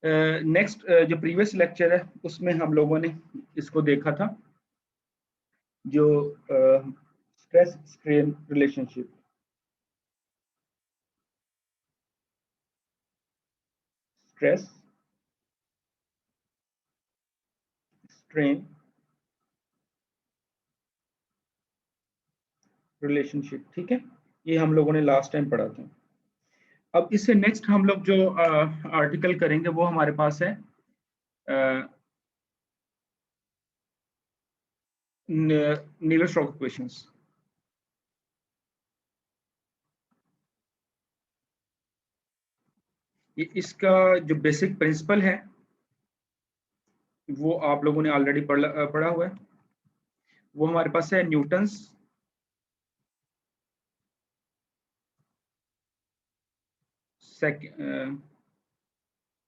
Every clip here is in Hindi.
नेक्स्ट जो प्रीवियस लेक्चर है उसमें हम लोगों ने इसको देखा था, जो stress strain relationship, stress strain relationship, ठीक है, ये हम लोगों ने लास्ट टाइम पढ़ा था। अब इससे नेक्स्ट हम लोग जो आर्टिकल करेंगे वो हमारे पास है नीलर-स्टोक्स इक्वेशंस। इसका जो बेसिक प्रिंसिपल है वो आप लोगों ने ऑलरेडी पढ़ा हुआ है। वो हमारे पास है न्यूटन्स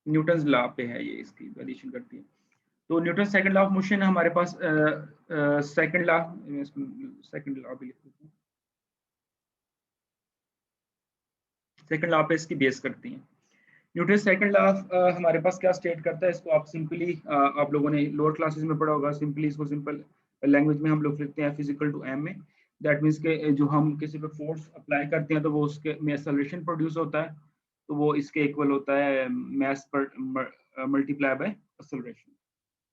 न्यूटन्स लॉ पे है, ये इसकी वैल्यूएशन करती है। तो Newton second law of motion हमारे पास सेकंड लॉ भी लिख देते हैं, सेकंड लॉ पे इसकी बेस करती है। न्यूटन सेकंड लॉ हमारे पास क्या स्टेट करता है, इसको आप सिंपली आप लोगों ने लोअर क्लासेस में पढ़ा होगा, सिंपली इसको सिंपल लैंग्वेज में हम लोग लिखते हैं फिजिकल टू एम में। दैट मीन्स के जो हम किसी पे फोर्स अप्लाई करते हैं तो वो उसके में एक्सेलरेशन प्रोड्यूस होता है, तो वो इसके इक्वल होता है मास पर मल्टीप्लाई बाय एक्सेलरेशन।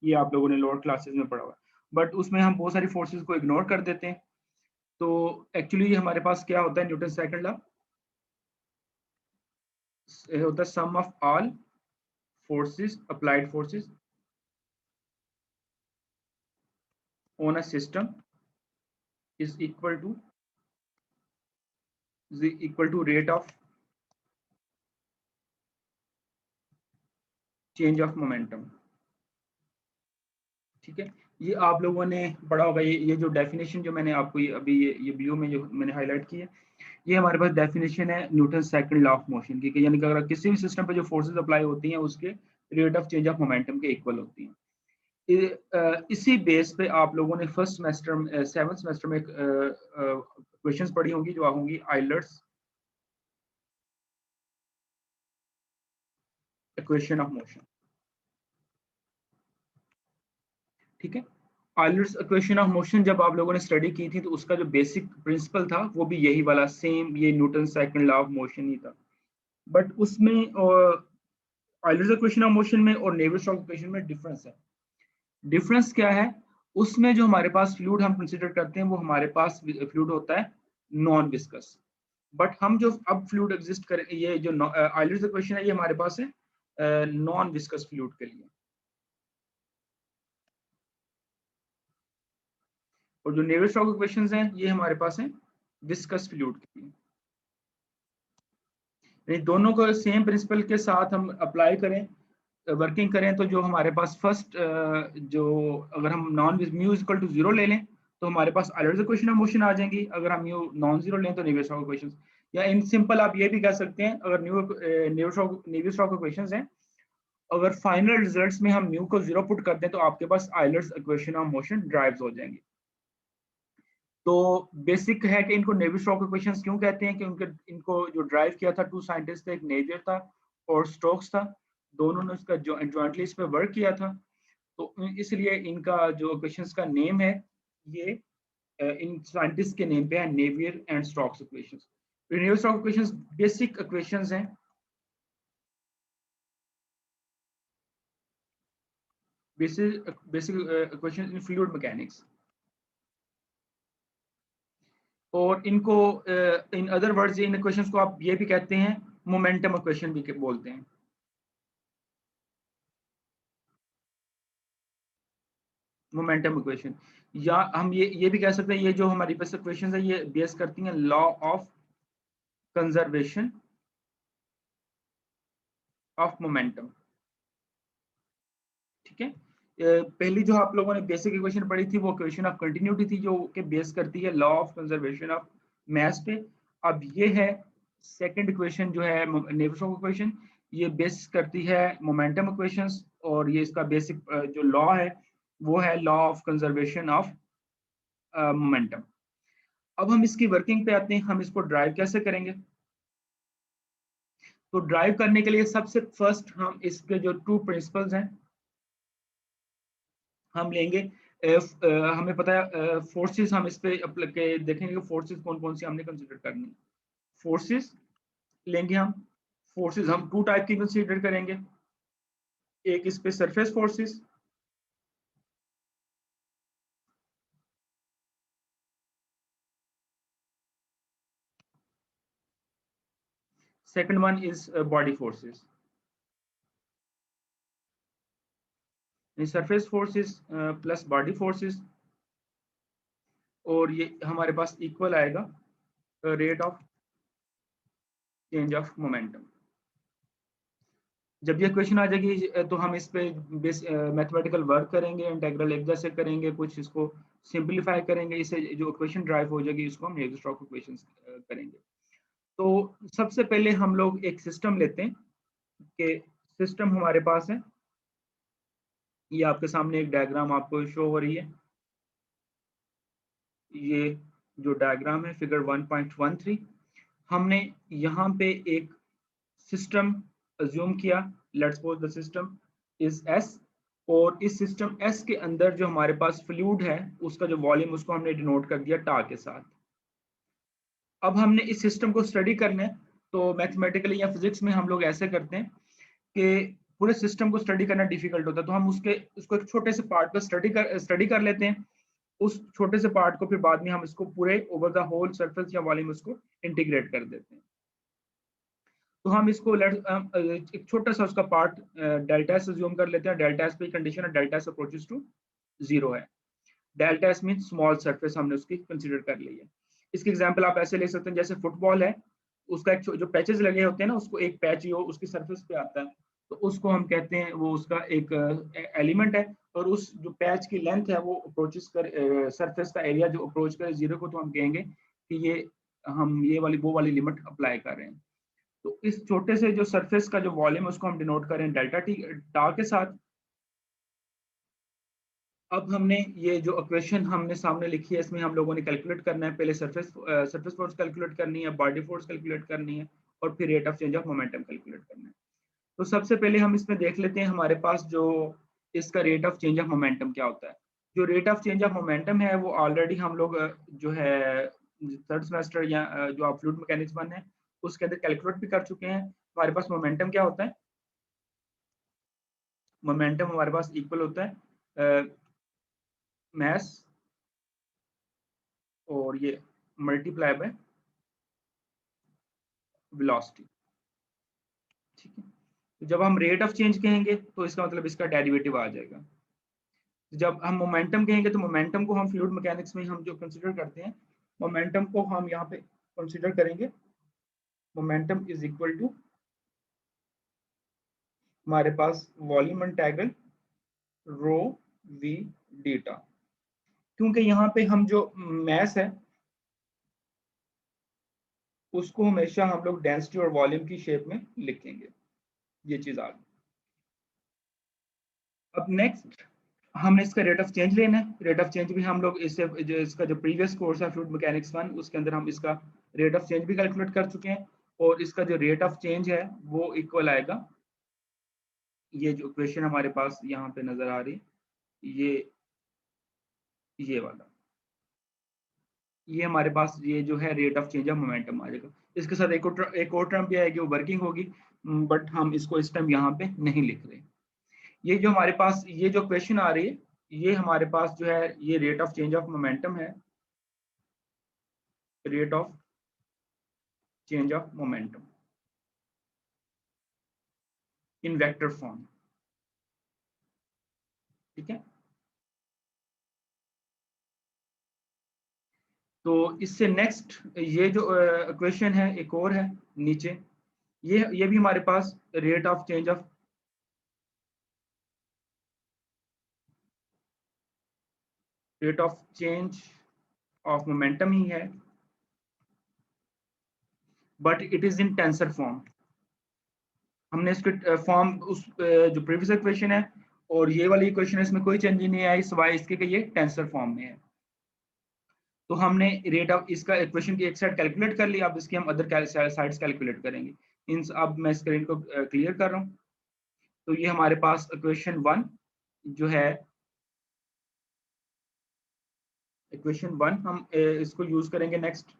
ये आप लोगों ने लोअर क्लासेस में पढ़ा हुआ है, बट उसमें हम बहुत सारी फोर्सेस को इग्नोर कर देते हैं। तो एक्चुअली हमारे पास क्या होता है, न्यूटन सेकंड लॉ होता है sum of all forces, applied forces on a system is equal to rate of change of momentum। ठीक है, ये आप लोगों ने पढ़ा होगा। ये जो डेफिनेशन जो मैंने आपको अभी ये ब्लू में जो मैंने हाईलाइट की है, ये हमारे पास डेफिनेशन है Newton second law of motion की, यानी कि अगर किसी भी सिस्टम पे जो फोर्सेस अप्लाई होती हैं उसके rate of change of momentum के इक्वल होती हैं। इसी बेस पे आप लोगों ने फर्स्ट सेमेस्टर सेवंथ सेमेस्टर में क्वेश्चंस पढ़ी होंगी जो होंगी आइलर्स इक्वेशन ऑफ मोशन। ठीक है, आइलर्स इक्वेशन ऑफ मोशन जब आप लोगों ने स्टडी की थी तो उसका जो बेसिक प्रिंसिपल था वो भी यही वाला सेम, ये Newton second law of motion ही था। बट उसमें आइलर्स इक्वेशन ऑफ मोशन में और नेवियर-स्टोक्स इक्वेशन में डिफरेंस है। डिफरेंस क्या है, उसमें जो हमारे पास फ्लूइड हम कंसीडर करते हैं वो हमारे पास फ्लूइड होता है नॉन विस्कस, बट हम जो अब फ्लूइड एग्जिस्ट कर, ये जो आइलर्स इक्वेशन है ये हमारे पास है नॉन विस्कस फ्लूइड के लिए, और जो नेवियर-स्टोक्स इक्वेशंस हैं ये हमारे पास है विस्कस फ्लूइड के लिए। दोनों को सेम प्रिंसिपल के साथ हम अप्लाई करें, वर्किंग करें, तो जो हमारे पास फर्स्ट जो अगर हम नॉन म्यू इक्वल टू 0 ले लें तो हमारे पास आइलर्स इक्वेशन ऑफ मोशन आ जाएंगी, अगर हम म्यू नॉन 0 लें तो नेवियर-स्टोक्स इक्वेशंस, या इन सिंपल आप ये भी कह सकते हैं अगर नेवियर-स्टोक्स इक्वेशंस हैं, अगर फाइनल रिजल्ट्स में हम म्यू को 0 पुट कर दें तो आपके पास Euler's equation of motion drives हो जाएंगे। तो बेसिक है कि इनको नेवियर-स्टोक्स इक्वेशंस क्यों कहते हैं, कि उनके इनको जो ड्राइव किया था टू साइंटिस्ट थे, एक नेवियर था और स्टोक्स था, दोनों ने उसका जॉइंटली इस पे वर्क किया था, तो इसलिए इनका जो इक्वेशंस का नेम है ये इन साइंटिस्ट के नेम पे है Navier and Stokes equations. Navier Stokes equations basic equations हैं, basic equations in fluid mechanics, और इनको इन अदर वर्ड्स इन इक्वेशंस को आप ये भी कहते हैं मोमेंटम इक्वेशन भी बोलते हैं। मोमेंटम इक्वेशन, या हम ये भी कह सकते हैं ये जो हमारी पास इक्वेशंस है ये बेस करती हैं law of conservation of momentum. ठीक है, पहली जो आप लोगों ने बेसिक इक्वेशन पढ़ी थी वो इक्वेशन ऑफ कंटिन्यूटी थी जो के बेस करती है law of conservation of mass पे। अब ये है सेकंड इक्वेशन जो है नेवियर-स्टोक्स इक्वेशन, ये बेस करती है मोमेंटम इक्वेशंस, और ये इसका बेसिक जो लॉ है वो है law of conservation of momentum. अब हम इसकी वर्किंग पे आते हैं, हम इसको ड्राइव कैसे करेंगे। तो ड्राइव करने के लिए सबसे फर्स्ट हम इसके जो 2 प्रिंसिपल्स हैं हम लेंगे। हमें पता है फोर्सेस, हम इस पे देखेंगे कि फोर्सेस कौन कौन सी हमने कंसीडर करनी है। फोर्सेस लेंगे हम, फोर्सेस हम 2 टाइप की कंसीडर करेंगे। एक इस पे surface forces, second one is body forces. Surface forces plus body forces, और ये हमारे पास इक्वल आएगा rate of change of momentum. जब ये क्वेश्चन आ जाएगी तो हम इस पे मैथमेटिकल वर्क करेंगे, इंटीग्रल एक जैसे करेंगे, कुछ इसको सिंपलीफाई करेंगे, इसे जो क्वेश्चन ड्राइव हो जाएगी इसको हम नेवियर-स्टोक्स इक्वेशन करेंगे। तो सबसे पहले हम लोग एक सिस्टम लेते हैं कि सिस्टम हमारे पास है, ये आपके सामने एक डायग्राम आपको शो हो रही है। ये जो डायग्राम है फिगर 1.13, हमने यहाँ पे एक सिस्टम अज्यूम किया। Let's suppose the system is S, और इस सिस्टम एस के अंदर जो हमारे पास फ्लूइड है उसका जो वॉल्यूम उसको हमने डिनोट कर दिया टा के साथ। अब हमने इस सिस्टम को स्टडी करना है, तो मैथमेटिकली या फिजिक्स में हम लोग ऐसे करते हैं कि पूरे सिस्टम को स्टडी करना डिफिकल्ट होता है, तो हम उसको एक छोटे से पार्ट का स्टडी कर लेते हैं। उस छोटे से पार्ट को फिर बाद में हम इसको पूरे ओवर द होल सरफेस या वॉल्यूम उसको इंटीग्रेट कर देते हैं। तो हम इसको एक छोटा सा उसका पार्ट डेल्टा एस अज्यूम कर लेते हैं। डेल्टा एस पे कंडीशन है डेल्टा एस अप्रोचेस टू 0 है। Delta S mean small surface हमने उसकी कंसीडर कर ली है। इसकी एग्जांपल आप ऐसे ले सकते हैं, जैसे फुटबॉल है, उसका एक जो पैचेस लगे होते हैं ना, उसको एक पैच ही हो उसकी सरफेस पे आता है, तो उसको हम कहते हैं वो उसका एक एलिमेंट है, और उस जो पैच की लेंथ है वो अप्रोचेस कर सरफेस का एरिया जो अप्रोच करे 0 को, तो हम कहेंगे कि ये हम ये वाली वो वाली लिमिट अप्लाई कर रहे हैं। तो इस छोटे से जो सरफेस का जो वॉल्यूम उसको हम डिनोट करें डेल्टा टी टा के साथ। अब हमने ये जो इक्वेशन हमने सामने लिखी है इसमें हम लोगों ने कैलकुलेट करना है, पहले सरफेस फोर्स कैलकुलेट करनी है, बॉडी फोर्स कैलकुलेट करनी है, और फिर rate of change of momentum calculate करना है। तो सबसे पहले हम इसमें देख लेते हैं हमारे पास जो इसका rate of change of momentum क्या होता है। जो rate of change of momentum है वो ऑलरेडी हम लोग जो है थर्ड सेमेस्टर या जो आप फ्लूइड मैकेनिक्स 1 है उसके अंदर कैलकुलेट भी कर चुके हैं। हमारे पास मोमेंटम क्या होता है, मोमेंटम हमारे पास इक्वल होता है मास और ये मल्टीप्लाई बाय वेलोसिटी। ठीक है, तो जब हम रेट ऑफ चेंज कहेंगे तो इसका मतलब इसका डेरिवेटिव आ जाएगा। जब हम मोमेंटम कहेंगे तो मोमेंटम को हम फ्लूइड मैकेनिक्स में हम जो कंसीडर करते हैं, मोमेंटम को हम यहाँ पे कंसीडर करेंगे, मोमेंटम इज इक्वल टू हमारे पास volume integral rho v data, क्योंकि यहाँ पे हम जो मैस है उसको हमेशा हम लोग डेंसिटी और वॉल्यूम की शेप में लिखेंगे। ये चीज आ गई। अब नेक्स्ट हमने इसका रेट ऑफ चेंज लेना है। रेट ऑफ चेंज भी हम लोग इससे जो इसका जो प्रीवियस कोर्स है फ्लूइड मैकेनिक्स 1 उसके अंदर हम इसका रेट ऑफ चेंज भी कैलकुलेट कर चुके हैं, और इसका जो रेट ऑफ चेंज है वो इक्वल आएगा, ये जो इक्वेशन हमारे पास यहाँ पे नजर आ रही, ये वाला, ये हमारे पास ये जो है rate of change of momentum आ जाएगा। इसके साथ एक और टर्म भी आएगी, वो वर्किंग होगी, बट हम इसको इस टाइम यहाँ पे नहीं लिख रहे। ये जो हमारे पास ये जो क्वेश्चन आ रही है, ये हमारे पास जो है ये rate of change of momentum है, rate of change of momentum in vector form. ठीक है, तो इससे नेक्स्ट ये जो क्वेश्चन है एक और है नीचे, ये भी हमारे पास rate of change of momentum ही है, but it is in tensor form. हमने इसके फॉर्म उस जो प्रीवियस इक्वेशन है और ये वाली इक्वेशन है इसमें कोई चेंज नहीं आई सिवाय इसके कि ये टेंसर फॉर्म में है। तो हमने रेट ऑफ इसका इक्वेशन की एक साइड कैलकुलेट कर ली, अब इसकी हम अदर साइड्स कैलकुलेट करेंगे। इन अब मैं स्क्रीन को क्लियर कर रहा हूँ। तो ये हमारे पास इक्वेशन 1 जो है, इक्वेशन 1 हम इसको यूज करेंगे नेक्स्ट।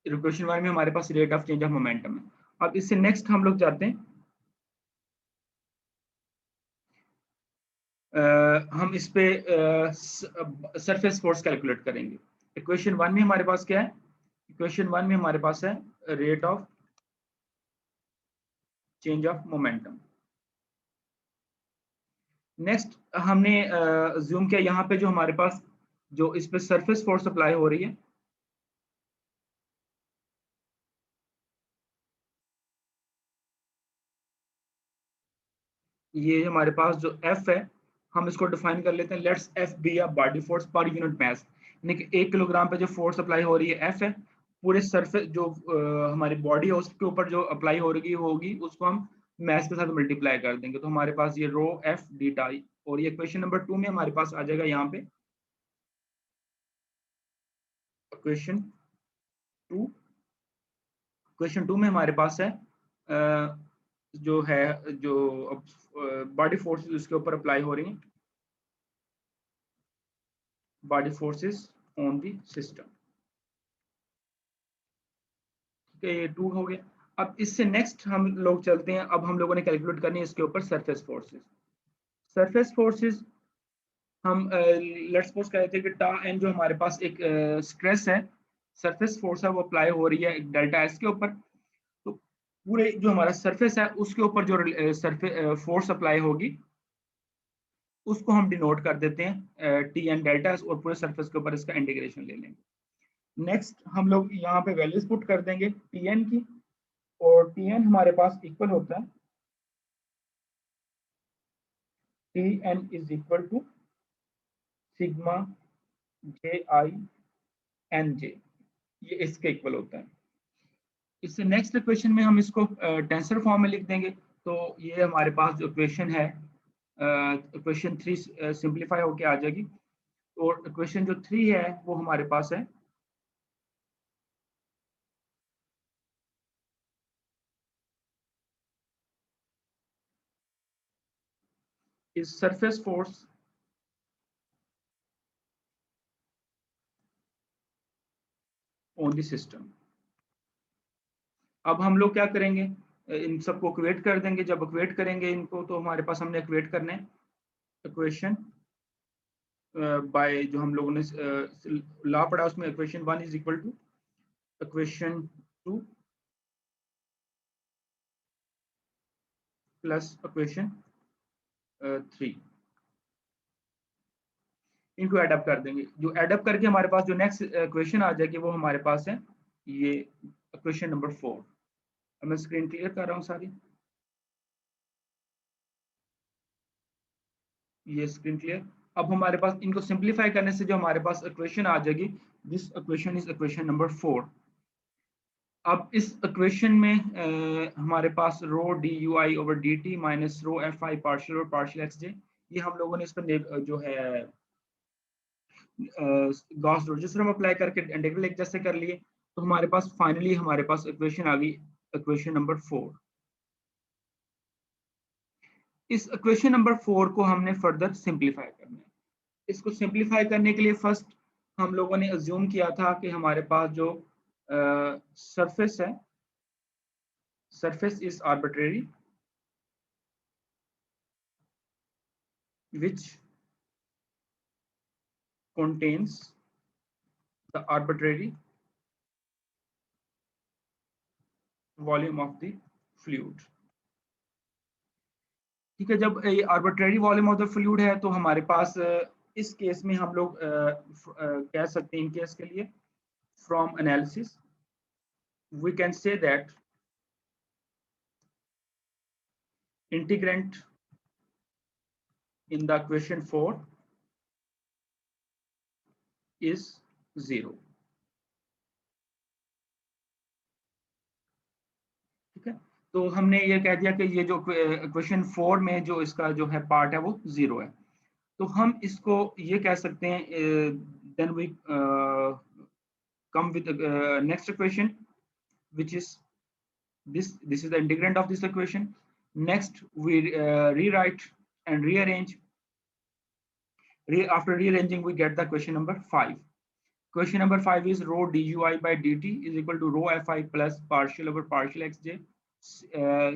इक्वेशन 1 में हमारे पास rate of change of momentum है। अब इससे नेक्स्ट हम लोग जाते हैं, हम इस पे सरफेस फोर्स कैलकुलेट करेंगे। इक्वेशन 1 में हमारे पास क्या है? इक्वेशन 1 में हमारे पास है rate of change of momentum. Next हमने अज्यूम किया यहाँ पे जो हमारे पास जो इस पे सरफेस फोर्स अप्लाई हो रही है, ये हमारे पास जो F है, हम इसको डिफाइन कर लेते हैं, let's F be a body force per unit mass, यानी कि 1 किलोग्राम पे जो फोर्स अप्लाई हो रही है F है, पूरे सरफेस जो हमारी बॉडी है उसके ऊपर जो अप्लाई हो रही होगी उसको हम मास के साथ मल्टीप्लाई कर देंगे। तो हमारे पास ये रो F डी टाई, और ये क्वेश्चन नंबर 2 में हमारे पास आ जाएगा यहाँ पे क्वेश्चन 2। क्वेश्चन 2 में हमारे पास है जो है जो बॉडी फोर्सेस उसके ऊपर अप्लाई हो रही हैं, body forces on the system. ठीक है, ये 2 हो गया। अब इससे नेक्स्ट हम लोग चलते हैं, अब हम लोगों ने कैलकुलेट करनी है इसके ऊपर सरफेस फोर्सेस। सरफेस फोर्सेस हम लेट्स सपोज कहते हैं कि टा एन जो हमारे पास एक स्ट्रेस है, सरफेस फोर्स है, वो अप्लाई हो रही है डेल्टा एस के ऊपर। तो पूरे जो हमारा सरफेस है उसके ऊपर जो सरफेस फोर्स अप्लाई होगी उसको हम डिनोट कर देते हैं टी एन डेल्टा एस, और पूरे सरफेस के ऊपर इसका इंटीग्रेशन ले लेंगे। नेक्स्ट हम लोग यहाँ पे वैल्यूज पुट कर देंगे टी एन की, और टी एन हमारे पास इक्वल होता है T N is equal to sigma J I N J, ये इसके इक्वल होता है। इससे नेक्स्ट इक्वेशन में हम इसको टेंसर फॉर्म में लिख देंगे। तो ये हमारे पास जो इक्वेशन है, इक्वेशन 3 सिंप्लीफाई होके आ जाएगी, और इक्वेशन जो 3 है वो हमारे पास है is surface force on the system. अब हम लोग क्या करेंगे, इन सबको इक्वेट कर देंगे। जब इक्वेट करेंगे इनको, तो हमारे पास हमने इक्वेट करने इक्वेशन बाय जो हम लोगों ने लॉ पढ़ा उसमें equation 1 is equal to equation 2 plus equation 3, इनको एडअप कर देंगे। जो एडअप करके हमारे पास जो नेक्स्ट इक्वेशन आ जाएगी वो हमारे पास है ये इक्वेशन नंबर 4। अब मैं स्क्रीन क्लियर कर रहा हूँ सारी, ये स्क्रीन क्लियर। अब हमारे पास इनको सिंप्लीफाई करने से जो हमारे पास इक्वेशन आ जाएगी, this equation is equation number 4। अब इस इक्वेशन में हमारे पास rho d u i over d t minus rho f i partial और पार्शियल एक्स जे, ये हम लोगों ने इस पर जो है गॉस रोजेस थ्योरम अप्लाई करके इंटीग्रल एक जैसे कर लिए। तो हमारे पास फाइनली हमारे पास इक्वेशन आ गई इक्वेशन नंबर 4। इस इक्वेशन नंबर 4 को हमने फर्दर सिंप्लीफाई करना है। इसको सिंप्लीफाई करने के लिए फर्स्ट हम लोगों ने अज्यूम किया था कि हमारे पास जो सरफेस है, surface is arbitrary which contains the arbitrary volume of the fluid। ठीक है, जब ये arbitrary volume of the fluid है तो हमारे पास इस केस में हम लोग कह सकते हैं, इन केस के लिए from analysis we can say that integrand in the equation 4 is 0। ठीक है, तो हमने ये कह दिया कि ये जो इक्वेशन 4 में जो इसका जो है पार्ट है वो 0 है। तो हम इसको ये कह सकते हैं then we come with the next equation, which is this is the integrand of this equation. Next we rewrite and rearrange. After rearranging, we get the question number 5. Question number 5 is rho dui by dt is equal to rho fi plus partial over partial xj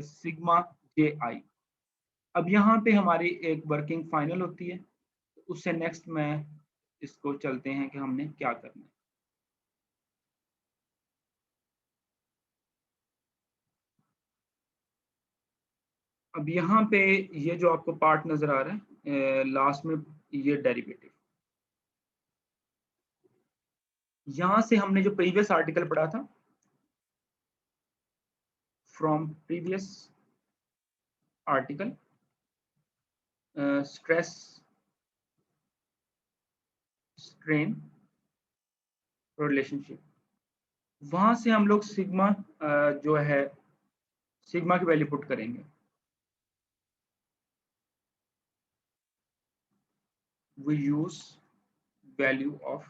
sigma ji. अब यहाँ पे हमारी एक वर्किंग फाइनल होती है, उससे नेक्स्ट में इसको चलते हैं कि हमने क्या करना है। अब यहाँ पे ये जो आपको पार्ट नजर आ रहा है लास्ट में, ये डेरिवेटिव, यहां से हमने जो प्रीवियस आर्टिकल पढ़ा था, from previous article stress strain relationship, वहां से हम लोग सिग्मा जो है सिग्मा की वैल्यू पुट करेंगे। we use value of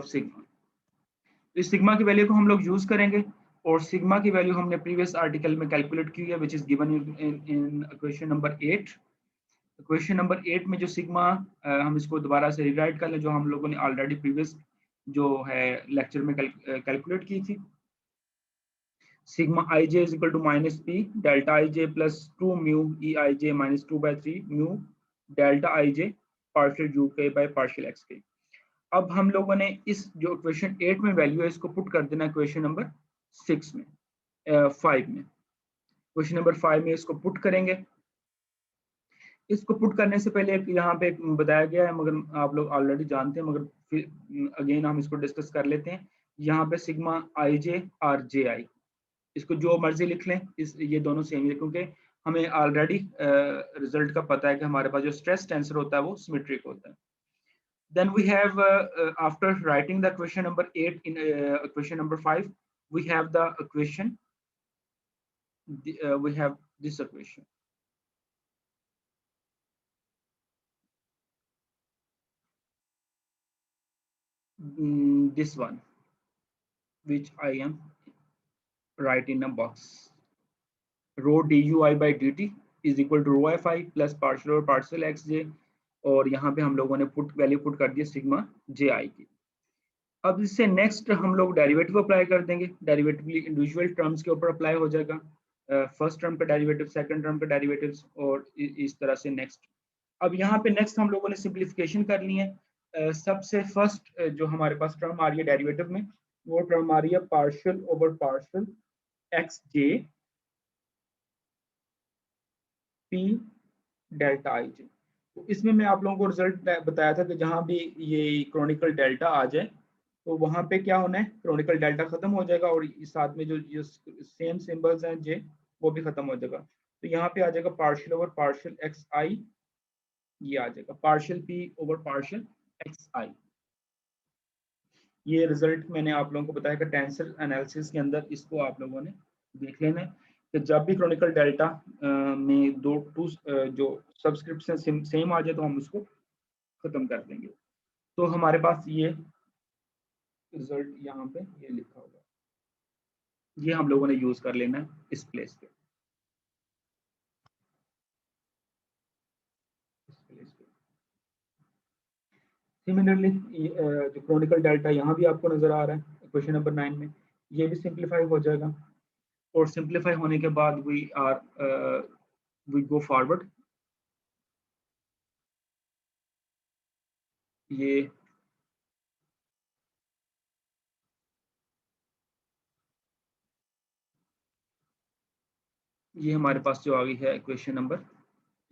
sigma। इस सिग्मा की वैल्यू को हम लोग यूज करेंगे, और सिग्मा की वैल्यू हमने प्रीवियस आर्टिकल में कैलकुलेट की है, which is given in question number 8। Question number 8 में जो सिग्मा हम इसको दोबारा से रिराइट कर लें, जो हम लोगों ने ऑलरेडी प्रीवियस जो है लेक्चर में कैलकुलेट की थी। Sigma I J is equal to minus P delta I J plus 2 mu E I J minus 2/3 mu delta I J partial U K by partial X K. अब हम लोगों ने इस जो क्वेश्चन 8 में वैल्यू है, इसको पुट कर देना क्वेश्चन नंबर 5 में। क्वेश्चन नंबर 5 में इसको पुट करेंगे। इसको पुट करने से पहले यहाँ पे बताया गया है, मगर आप लोग ऑलरेडी जानते हैं, मगर फिर अगेन हम इसको डिस्कस कर लेते हैं। यहाँ पे सिग्मा आई जे और जे आई, इसको जो मर्जी लिख लें, ये दोनों सेम है, क्योंकि हमें ऑलरेडी रिजल्ट का पता है कि हमारे पास जो स्ट्रेस टेंसर होता है वो सिमेट्रिक होता है। Then we have after writing the question number 8 in question number 5, we have the equation, we have this equation. This one, which I am write in a box. Rho dui by dt is equal to rho fi plus partial over partial xj, और यहाँ पे हम लोगों ने वैल्यू पुट कर दी सिग्मा जे आई की। अब इससे नेक्स्ट हम लोग डेरिवेटिव अप्लाई कर देंगे। डेरिवेटिव इंडिविजुअल टर्म्स के ऊपर अप्लाई हो जाएगा, फर्स्ट टर्म का डेरिवेटिव, सेकंड टर्म का डेरिवेटिव्स, और इस तरह से नेक्स्ट। अब यहाँ पे नेक्स्ट हम लोगों ने सिंप्लीफिकेशन कर ली है। सबसे फर्स्ट जो हमारे पास टर्म आ रही है डेरिवेटिव में, वो टर्म आ रही है partial over partial x j p delta आई जे। तो इसमें मैं आप लोगों को रिजल्ट बताया था कि जहां भी ये क्रॉनिकल डेल्टा आ जाए, तो वहां पे क्या होना है, क्रॉनिकल डेल्टा खत्म हो जाएगा, और साथ में जो सेम सिंबल्स हैं जे, वो भी खत्म हो जाएगा। तो यहाँ पे आ जाएगा partial over partial x i, ये आ जाएगा partial p over partial x i. ये रिजल्ट मैंने आप लोगों को बताया कि टेंसर एनालिसिस के अंदर इसको आप लोगों ने देख लेना है कि जब भी क्रॉनिकल डेल्टा में टू जो सब्सक्रिप्शन सेम आ जाए, तो हम उसको खत्म कर देंगे। तो हमारे पास ये रिजल्ट यहाँ पे ये लिखा होगा, ये हम लोगों ने यूज कर लेना है इस प्लेस पे। सिमिलरली जो क्रॉनिकल डेल्टा यहाँ भी आपको नजर आ रहा है क्वेश्चन नंबर 9 में, ये भी सिंप्लीफाई हो जाएगा, और सिंप्लीफाई होने के बाद वी गो फॉरवर्ड। ये हमारे पास जो आ गई है क्वेश्चन नंबर,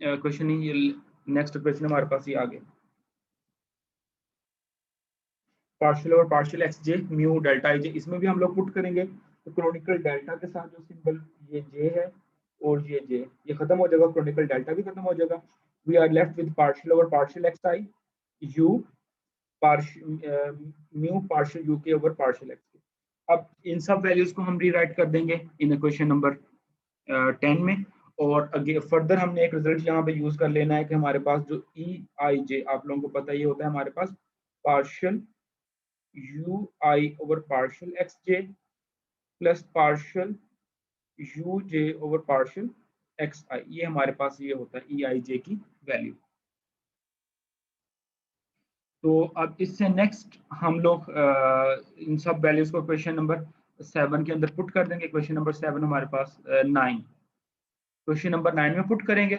क्वेश्चन नहीं, ये नेक्स्ट क्वेश्चन हमारे पास ये आ गया, पार्शियल और partial x j mu delta आई जे। इसमें भी हम लोग पुट करेंगे, तो क्रॉनिकल डेल्टा के साथ जो सिंबल ये जे है और ये जे, ये खत्म हो जाएगा, क्रॉनिकल डेल्टा भी खत्म हो जाएगा। We are left with partial over partial x I U mu partial U K over partial X K. अब इन सब वैल्यूज को हम रीराइट कर देंगे इन क्वेश्चन नंबर 10 में, और आगे फर्दर हमने एक रिजल्ट यहाँ पे यूज कर लेना है कि हमारे पास जो ई आई जे, आप लोगों को पता ही होता है, हमारे पास partial u i over partial x j plus partial u j over partial x i, ये हमारे पास ये होता है ई आई जे की वैल्यू। तो अब इससे नेक्स्ट हम लोग इन सब वैल्यूज को क्वेश्चन नंबर 7 के अंदर पुट कर देंगे। क्वेश्चन नंबर 7 हमारे पास 9, क्वेश्चन नंबर 9 में पुट करेंगे।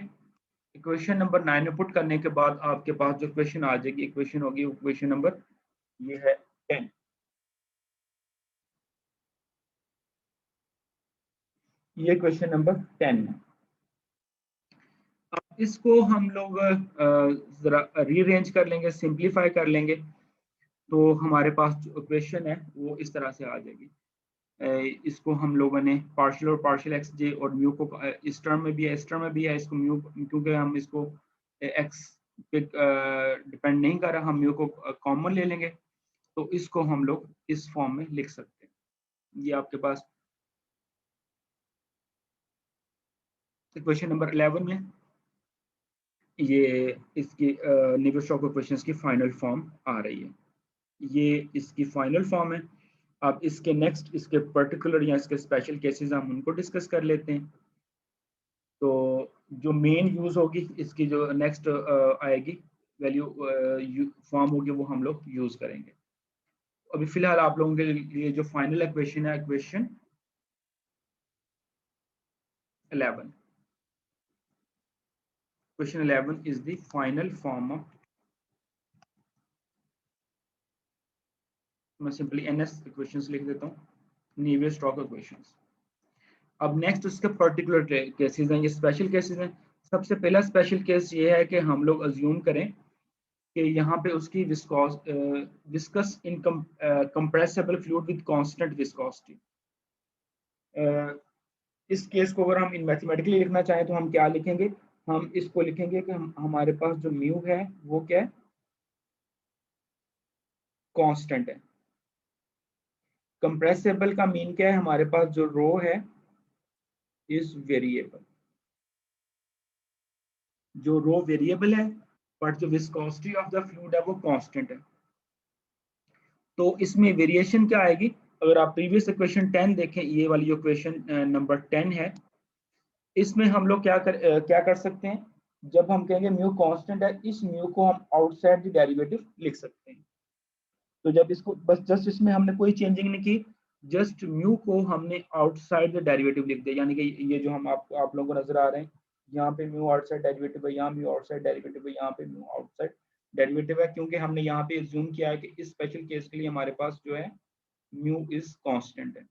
क्वेश्चन नंबर 9 में पुट करने के बाद आपके पास जो क्वेश्चन आ जाएगी, इक्वेशन होगी, वो क्वेश्चन नंबर ये है 10। ये क्वेश्चन नंबर 10 है। अब इसको हम लोग जरा रीअरेंज कर लेंगे, सिंप्लीफाई कर लेंगे, तो हमारे पास जो क्वेश्चन है वो इस तरह से आ जाएगी। इसको हम लोगों ने पार्शियल और पार्शियल एक्स जे और म्यू को इस टर्म में भी है, इस टर्म में भी है, इसको म्यू, क्योंकि हम इसको एक्स पे डिपेंड नहीं कर रहा, हम म्यू को कॉमन ले लेंगे, तो इसको हम लोग इस फॉर्म में लिख सकते हैं। ये आपके पास क्वेश्चन नंबर 11 में ये इसकी नेवियर-स्टोक्स इक्वेशंस की फाइनल फॉर्म आ रही है। ये इसकी फाइनल फॉर्म है। अब इसके नेक्स्ट इसके पर्टिकुलर या इसके स्पेशल केसेस हम उनको डिस्कस कर लेते हैं। तो जो मेन यूज होगी इसकी, जो नेक्स्ट आएगी वैल्यू फॉर्म होगी, वो हम लोग यूज करेंगे। अभी फिलहाल आप लोगों के लिए जो फाइनल इक्वेशन है, equation 11, question 11 is the final form of, मैं सिंपली एनएस इक्वेशंस लिख देता हूँ, नेवियर-स्टोक्स इक्वेशंस। अब नेक्स्ट उसके पर्टिकुलर केसेस हैं, ये स्पेशल केसेस हैं। सबसे पहला स्पेशल केस ये है कि हम लोग अज्यूम करें कि यहाँ पे उसकी viscous in compressible fluid with constant viscosity. इस केस को अगर हम इन मैथमेटिकली लिखना चाहें तो हम क्या लिखेंगे, हम इसको लिखेंगे कि हमारे पास जो म्यू है वो क्या है, कांस्टेंट है। कंप्रेसिबल का मीन क्या है, हमारे पास जो रो है इज वेरिएबल, जो रो वेरिएबल है बट जो विस्कोसिटी ऑफ द फ्लूइड है वो कांस्टेंट है। तो इसमें वेरिएशन क्या आएगी, अगर आप प्रीवियस इक्वेशन 10 देखें, ये वाली जो क्वेश्चन नंबर 10 है, इसमें हम लोग क्या कर सकते हैं, जब हम कहेंगे म्यू कांस्टेंट है, इस म्यू को हम आउटसाइड द डेरिवेटिव लिख सकते हैं। तो जब इसको बस जस्ट इसमें हमने कोई चेंजिंग नहीं की, जस्ट म्यू को हमने आउटसाइड द डेरिवेटिव लिख दिया, यानी कि ये जो हम आप लोगों को नजर आ रहे हैं, यहाँ पे म्यू आउटसाइड डेरिवेटिव है, यहाँ म्यू आउटसाइड डेरिवेटिव है, यहाँ पे म्यू आउटसाइड डेरिवेटिव है, क्योंकि हमने यहाँ पे अज्यूम किया है कि इस स्पेशल केस के लिए हमारे पास जो है म्यू इज कांस्टेंट है।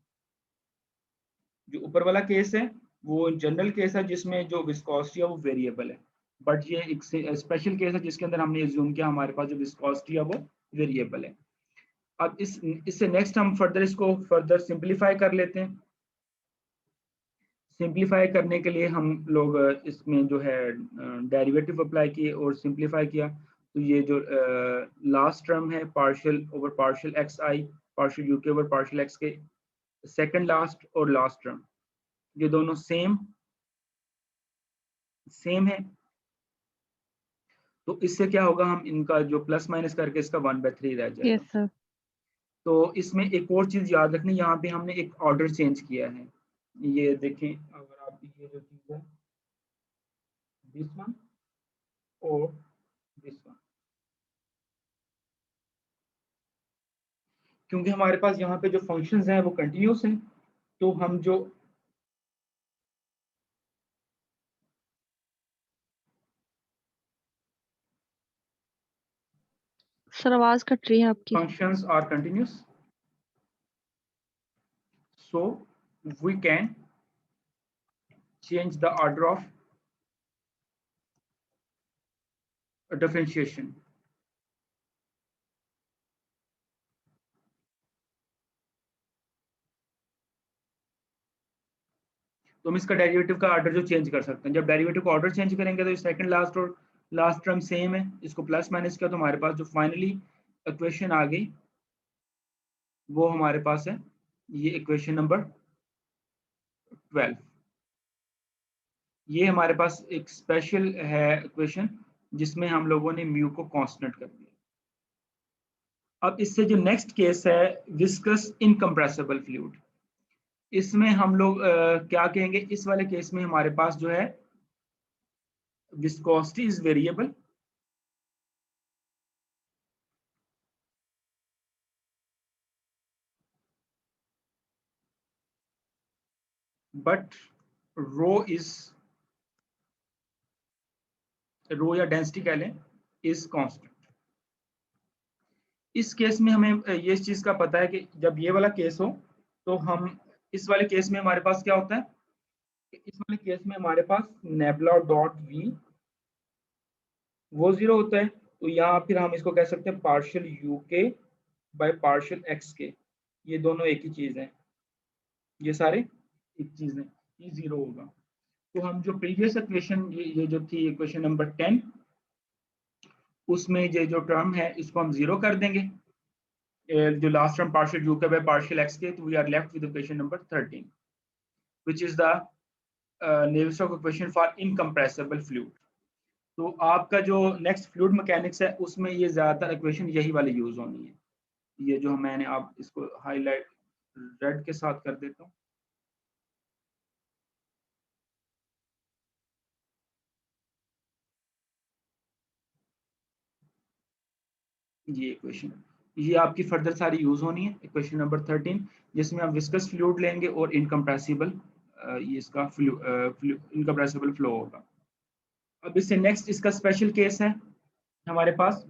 जो ऊपर वाला केस है वो जनरल केस है जिसमें जो विस्कोसिटी है वो वेरिएबल है, बट ये एक स्पेशल केस है जिसके अंदर हमने अज्यूम किया हमारे पास जो विस्कोसिटी है वो वेरिएबल है। अब इससे नेक्स्ट हम फर्दर इसको फर्दर सिंपलीफाई कर लेते हैं। सिंपलीफाई करने के लिए हम लोग इसमें जो है डेरिवेटिव अप्लाई किए और सिंपलीफाई किया, तो ये जो लास्ट टर्म है पार्शियल ओवर पार्शियल एक्स आई, partial U K over partial X के, सेकंड लास्ट और लास्ट टर्म, ये दोनों सेम है। तो इससे क्या होगा, हम इनका जो प्लस माइनस करके इसका 1/3 रह जाएगा। Yes sir. तो इसमें एक और चीज याद रखनी, यहाँ पे हमने एक ऑर्डर चेंज किया है। ये देखें, अगर आप ये जो चीज है दिस वन और दिस वन, क्योंकि हमारे पास यहाँ पे जो फंक्शंस हैं वो कंटिन्यूस हैं, तो हम जो सर आवाज कट रही है आपकी। functions are continuous, so we can change the order of differentiation. तो हम इसका डेरिवेटिव का ऑर्डर जो चेंज कर सकते हैं, जब डेरिवेटिव का ऑर्डर चेंज करेंगे तो सेकंड लास्ट और लास्ट टर्म सेम है, इसको प्लस माइनस किया तो हमारे पास जो फाइनली इक्वेशन आ गई वो हमारे पास है ये इक्वेशन नंबर 12। ये हमारे पास एक स्पेशल है इक्वेशन जिसमें हम लोगों ने म्यू को कांस्टेंट कर दिया। अब इससे जो नेक्स्ट केस है विस्कस इनकम्प्रेसिबल फ्लूइड, इसमें हम लोग क्या कहेंगे, इस वाले केस में हमारे पास जो है विस्कोसिटी इज वेरिएबल, बट रो या डेंसिटी कह लें इज कांस्टेंट। इस केस में हमें ये इस चीज का पता है कि जब ये वाला केस हो तो हम इस वाले केस में हमारे पास क्या होता है, इस वाले केस में हमारे पास नेबुला डॉट वी वो 0 होता है, तो यहाँ फिर हम इसको कह सकते हैं partial U K by partial X के, ये दोनों एक ही चीज है, ये सारे एक चीज है, ये 0 होगा। तो हम जो प्रीवियस इक्वेशन ये जो थी इक्वेशन नंबर 10, उसमें ये जो टर्म है इसको हम 0 कर देंगे, जो last term partial U K by partial X K, तो we are left with equation number 13 which is the Navier Stokes equation for incompressible fluid. तो आपका जो नेक्स्ट फ्लूइड मैकेनिक्स है उसमें ये ज्यादातर इक्वेशन यही वाली यूज होनी है, ये जो मैंने आप इसको हाईलाइट रेड के साथ कर देता हूँ। ये इक्वेशन, ये आपकी फर्दर सारी यूज होनी है इक्वेशन नंबर 13, जिसमें हम विस्कस फ्लूइड लेंगे और इनकम्प्रेसिबल ये इसका इनकम्प्रेसिबल फ्लो होगा। अब इससे नेक्स्ट इसका स्पेशल केस है हमारे पास,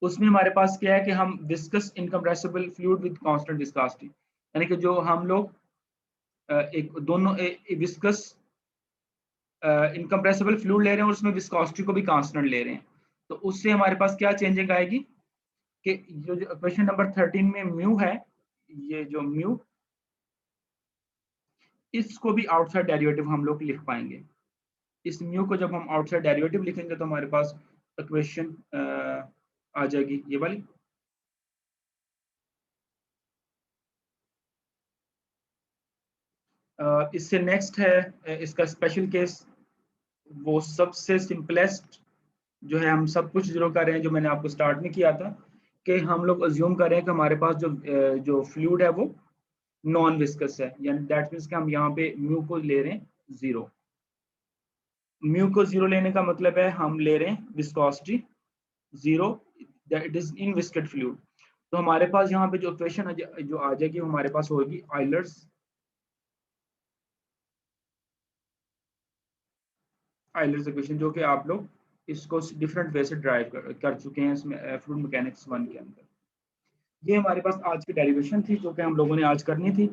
उसमें हमारे पास क्या है कि हम viscous incompressible fluid with constant viscosity, यानी कि जो हम लोग एक दोनों विस्कस इनकम्प्रेसिबल फ्लूइड ले रहे हैं और उसमें विस्कोसिटी को भी कांस्टेंट ले रहे हैं, तो उससे हमारे पास क्या चेंजिंग आएगी कि जो इक्वेशन नंबर 13 में म्यू है, ये जो म्यू, इसको भी आउटसाइड डेरिवेटिव हम लोग लिख पाएंगे। इस म्यू को जब हम आउटसाइड डेरिवेटिव लिखेंगे तो हमारे पास इक्वेशन आ जाएगी ये वाली। इससे नेक्स्ट है इसका स्पेशल केस, वो सबसे सिंपलेस्ट जो है, हम सब कुछ जीरो कर रहे हैं जो मैंने आपको स्टार्ट में किया था, कि हम लोग अज्यूम कर रहे हैं कि हमारे पास जो फ्लूइड है वो नॉन विस्कस है, यानी दैट मीन्स कि हम यहाँ पे म्यू को ले रहे हैं 0। म्यू को 0 लेने का मतलब है हम ले रहे हैं viscosity 0, that is inviscid fluid. तो हमारे पास यहाँ पे जो इक्वेशन जो आ जाएगी हमारे पास होगी आइलर्स इक्वेशन, जो कि आप लोग इसको डिफरेंट वे से ड्राइव कर चुके हैं इसमें फ्लूइड मैकेनिक्स 1 के अंदर। ये हमारे पास आज की डेरिवेशन थी जो कि हम लोगों ने आज करनी थी।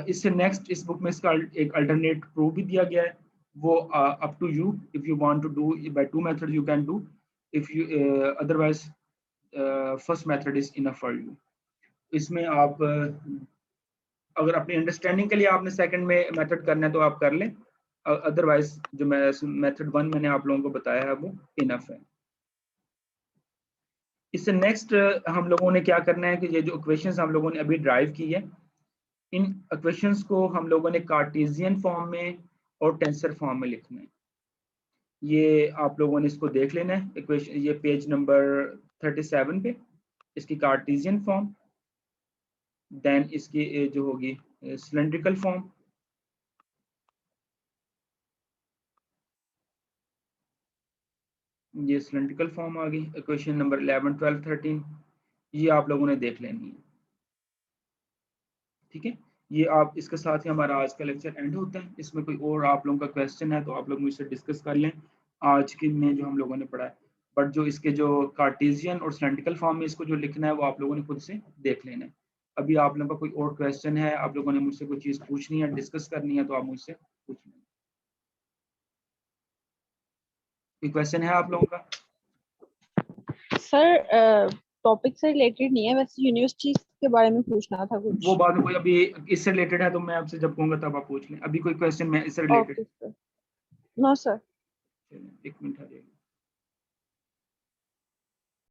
इससे नेक्स्ट इस बुक में इसका एक अल्टरनेट प्रूफ भी दिया गया है, वो up to you, if you want to do by 2 method you can do, if you otherwise first method is enough for you. इसमें आप अगर अपनी अंडरस्टैंडिंग के लिए आपने सेकंड में मेथड करना है तो आप कर लें, अदरवाइज जो मेथड 1 मैंने आप लोगों को बताया है वो इनफ है। इससे नेक्स्ट हम लोगों ने क्या करना है कि ये जो इक्वेशंस हम लोगों ने अभी ड्राइव की है, इन इक्वेशंस को हम लोगों ने कार्टेशियन फॉर्म में और टेंसर फॉर्म में लिखना है। ये आप लोगों ने इसको देख लेना है, इक्वेशन ये पेज नंबर 37 पे इसकी कार्टेशियन फॉर्म, देन इसकी जो होगी सिलेंड्रिकल फॉर्म, ये सिलेंड्रिकल फॉर्म आ गई इक्वेशन नंबर 11, 12, 13, ये आप लोगों ने देख लेनी है। ठीक है, ये आप इसके साथ ही हमारा आज का लेक्चर एंड होता है। इसमें कोई और आप लोगों का क्वेश्चन है तो आप लोग मुझसे डिस्कस कर लें आज के में जो हम लोगों ने पढ़ा है, बट जो इसके जो कार्टेशियन और सिलेंड्रिकल फॉर्म में इसको जो लिखना है वो आप लोगों ने खुद से देख लेना है। अभी आप लोगों का कोई और क्वेश्चन है, आप लोगों ने मुझसे कोई चीज़ पूछनी है, डिस्कस करनी है, तो आप मुझसे पूछ लें। कोई क्वेश्चन है आप लोगों का? सर टॉपिक से रिलेटेड नहीं है, वैसे यूनिवर्सिटी के बारे में पूछना था कुछ। वो बाद में कोई अभी इससे रिलेटेड है तो मैं आपसे जब कहूँगा तब आप पूछ लें। अभी कोई क्वेश्चन मैं इससे related? Okay sir. No sir. एक मिनट आ जाएगा।